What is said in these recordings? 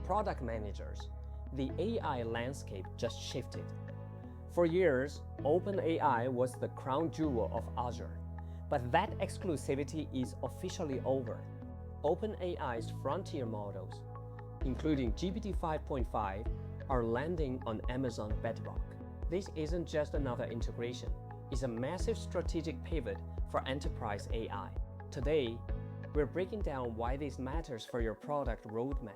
product managers, the AI landscape just shifted. For years, OpenAI was the crown jewel of Azure, but that exclusivity is officially over. OpenAI's frontier models, including GPT 5.5, are landing on Amazon Bedrock. This isn't just another integration, it's a massive strategic pivot for enterprise AI. Today, we're breaking down why this matters for your product roadmap.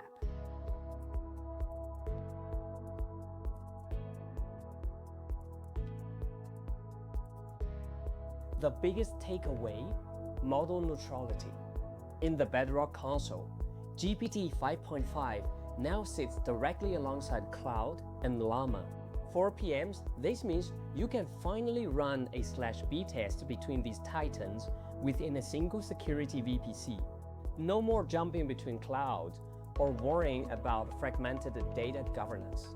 The biggest takeaway: model neutrality. In the Bedrock console, GPT 5.5 now sits directly alongside Claude and Llama. For PMs, this means you can finally run a /B test between these titans within a single security VPC. No more jumping between clouds or worrying about fragmented data governance.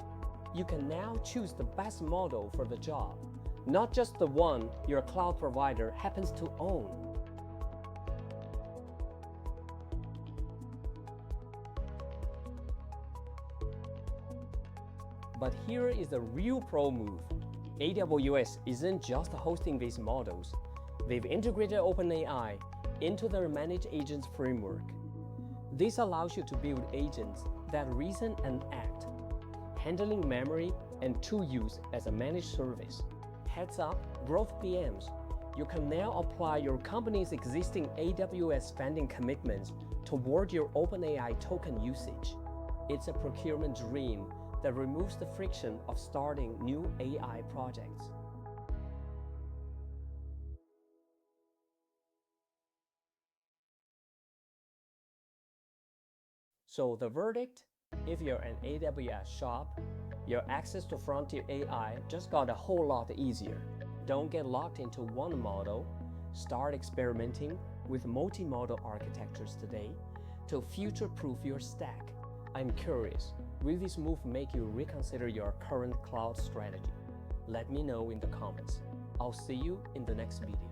You can now choose the best model for the job, not just the one your cloud provider happens to own. But here is the real pro move. AWS isn't just hosting these models. They've integrated OpenAI into their managed agents framework. This allows you to build agents that reason and act, handling memory and tool use as a managed service. Heads up, growth PMs, you can now apply your company's existing AWS spending commitments toward your OpenAI token usage. It's a procurement dream that removes the friction of starting new AI projects. So the verdict: if you're an AWS shop, your access to frontier AI just got a whole lot easier. Don't get locked into one model. Start experimenting with multi-model architectures today to future-proof your stack. I'm curious, will this move make you reconsider your current cloud strategy? Let me know in the comments. I'll see you in the next video.